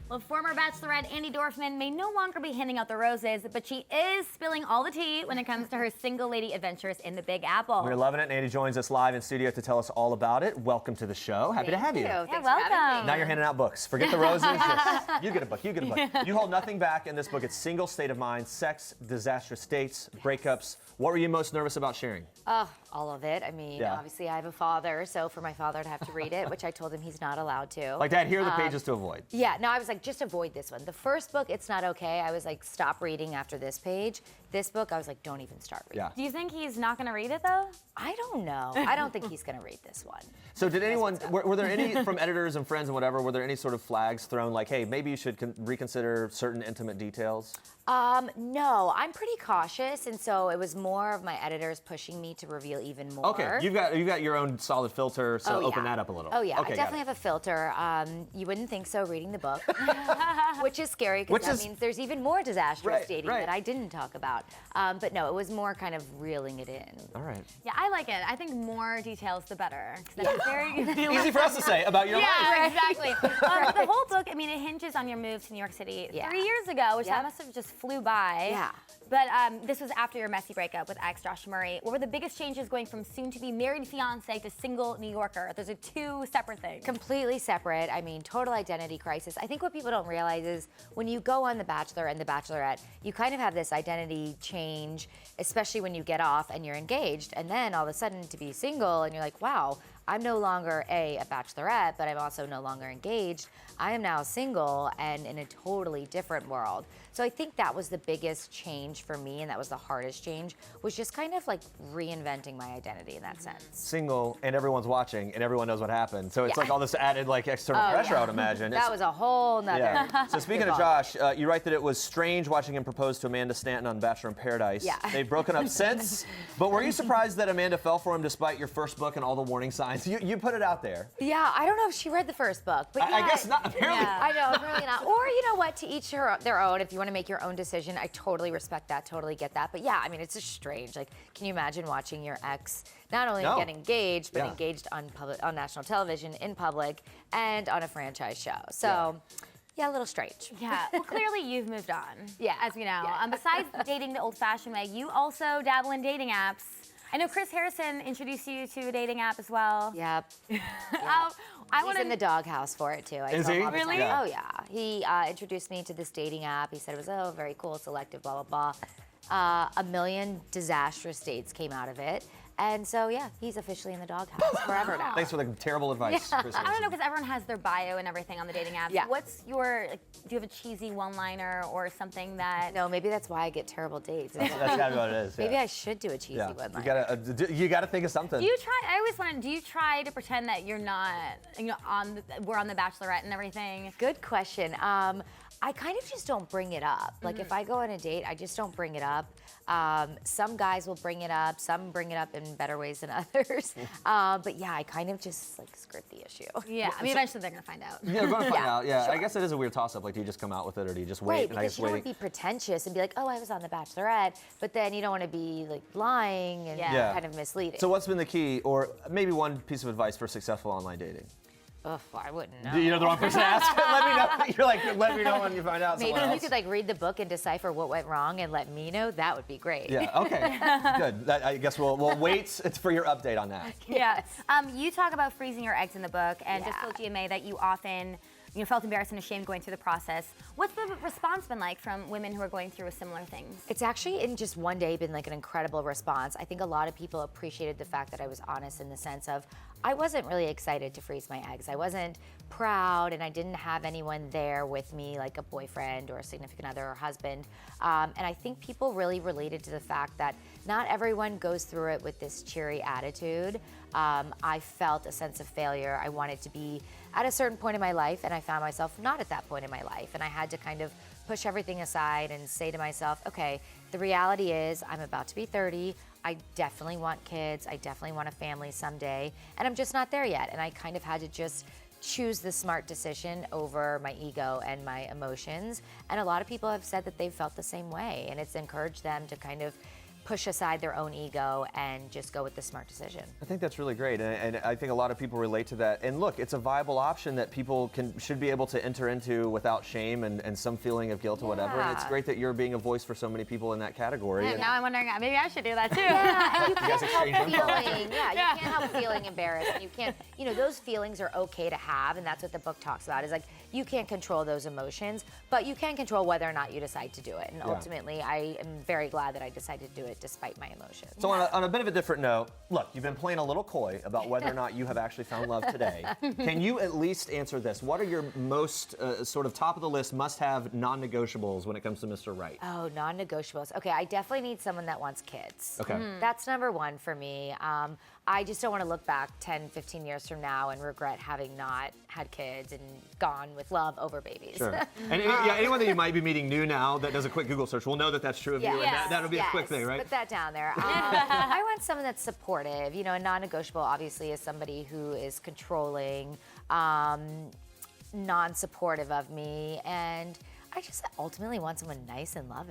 Well, former Bachelorette Andi Dorfman may no longer be handing out the roses, but she is spilling all the tea when it comes to her single lady adventures in the Big Apple. We're loving it, and Andi joins us live in studio to tell us all about it. Welcome to the show. Happy to have you. Yeah, welcome. Now you're handing out books. Forget the roses. Just, you get a book. You get a book. You hold nothing back in this book. It's single state of mind, sex, disastrous dates, breakups. What were you most nervous about sharing? All of it. I mean, obviously I have a father, so for my father to have to read it, which I told him he's not allowed to. Like, Dad, here are the pages to avoid. Yeah, no, I was like, just avoid this one. The first book, It's Not Okay, I was like, stop reading after this page. This book, I was like, don't even start reading. Yeah. Do you think he's not going to read it, though? I don't know. I don't think he's going to read this one. So did anyone, were there any, from editors and friends and whatever, were there any sort of flags thrown like, hey, maybe you should reconsider certain intimate details? No, I'm pretty cautious, and so it was more of my editors pushing me to reveal even more. Okay, you've got your own solid filter, so open that up a little. Oh yeah, okay, I definitely have a filter. You wouldn't think so reading the book, which is scary because that means there's even more disastrous dating that I didn't talk about. But no, it was more kind of reeling it in. All right. Yeah, I like it. I think more details, the better. That's very easy for us to say about your life. Yeah, exactly. The whole book, I mean, it hinges on your move to New York City 3 years ago, which that must have just flew by. Yeah. But this was after your messy breakup with ex Josh Murray. What were the biggest changes going from soon-to-be married fiancé to single New Yorker? Those are two separate things. Completely separate. I mean, total identity crisis. I think what people don't realize is when you go on The Bachelor and The Bachelorette, you kind of have this identity change, especially when you get off and you're engaged. And then all of a sudden to be single and you're like, wow, I'm no longer a bachelorette, but I'm also no longer engaged. I am now single and in a totally different world. So I think that was the biggest change for me, and that was the hardest change, was just kind of like reinventing my identity in that sense. Single, and everyone's watching, and everyone knows what happened. So it's like all this added like external pressure, I would imagine. That was a whole nother. Yeah. So speaking of Josh, you write that it was strange watching him propose to Amanda Stanton on Bachelor in Paradise. Yeah. They've broken up since, but were you surprised that Amanda fell for him despite your first book and all the warning signs? You put it out there. Yeah, I don't know if she read the first book, but I guess not, apparently. Yeah. I know, apparently not. Or you know what, to each their own. If you want to make your own decision, I totally respect that, totally get that. But yeah, I mean, it's just strange. Like, can you imagine watching your ex not only get engaged, but engaged on national television, in public, and on a franchise show? So. Yeah, a little strange. Yeah, well, clearly you've moved on. Yeah. As we know. Besides dating the old-fashioned way, you also dabble in dating apps. I know Chris Harrison introduced you to a dating app as well. Yep. He's in the doghouse for it too. Is he? Really? Oh yeah. He introduced me to this dating app. He said it was very cool, selective, blah blah blah. 1 million disastrous dates came out of it. And so, yeah, he's officially in the doghouse forever now. Thanks for the terrible advice, Chris Harrison. I don't know, because everyone has their bio and everything on the dating apps. Yeah. What's your, do you have a cheesy one-liner or something that... No, maybe that's why I get terrible dates. That's gotta be what it is. Maybe I should do a cheesy one-liner. You gotta think of something. Do you try, I always wonder, do you try to pretend that you're not, we're on The Bachelorette and everything? Good question. I kind of just don't bring it up. Like if I go on a date, I just don't bring it up. Some guys will bring it up, some bring it up in better ways than others. But yeah, I kind of just like skirt the issue. Yeah, I mean, eventually they're gonna find out. Yeah, they're gonna find out, yeah. Sure. I guess it is a weird toss-up. Like, do you just come out with it or do you just wait? Right, because you don't want to be pretentious and be like, oh, I was on The Bachelorette, but then you don't want to be like lying and kind of misleading. So what's been the key, or maybe one piece of advice for successful online dating? Ugh, I wouldn't know. You know the wrong person to ask? Let me know. You're like, let me know when you find out. Maybe you could like read the book and decipher what went wrong and let me know. That would be great. Yeah. Okay. Good. I guess we'll wait for your update on that. Yeah. You talk about freezing your eggs in the book, and just told GMA that you often felt embarrassed and ashamed going through the process. What's the response been like from women who are going through similar things? It's actually in just one day been like an incredible response. I think a lot of people appreciated the fact that I was honest in the sense of I wasn't really excited to freeze my eggs. I wasn't proud and I didn't have anyone there with me like a boyfriend or a significant other or husband. And I think people really related to the fact that not everyone goes through it with this cheery attitude. I felt a sense of failure. I wanted to be at a certain point in my life and I found myself not at that point in my life. And I had to kind of push everything aside and say to myself, okay, the reality is I'm about to be 30. I definitely want kids. I definitely want a family someday. And I'm just not there yet. And I kind of had to just choose the smart decision over my ego and my emotions. And a lot of people have said that they've felt the same way. And it's encouraged them to kind of push aside their own ego and just go with the smart decision. I think that's really great, and I think a lot of people relate to that. And look, it's a viable option that people should be able to enter into without shame and some feeling of guilt or whatever. And it's great that you're being a voice for so many people in that category. And now I'm wondering, maybe I should do that too. Yeah, and you guys can't help exchange info. feeling. Yeah, you can't help feeling embarrassed. And you can't, those feelings are okay to have, and that's what the book talks about. Is like you can't control those emotions, but you can control whether or not you decide to do it. And ultimately, I am very glad that I decided to do it despite my emotions. So on a bit of a different note, look, you've been playing a little coy about whether or not you have actually found love today. Can you at least answer this? What are your most sort of top of the list must-have non-negotiables when it comes to Mr. Right? Oh, non-negotiables. Okay, I definitely need someone that wants kids. Okay. That's number one for me. I just don't want to look back 10, 15 years from now and regret having not had kids and gone with love over babies. Sure. And anyone that you might be meeting new now that does a quick Google search will know that that's true of you, and that'll be a quick thing, right? Put that down there. I want someone that's supportive. A non-negotiable obviously is somebody who is controlling, non-supportive of me, and I just ultimately want someone nice and loving.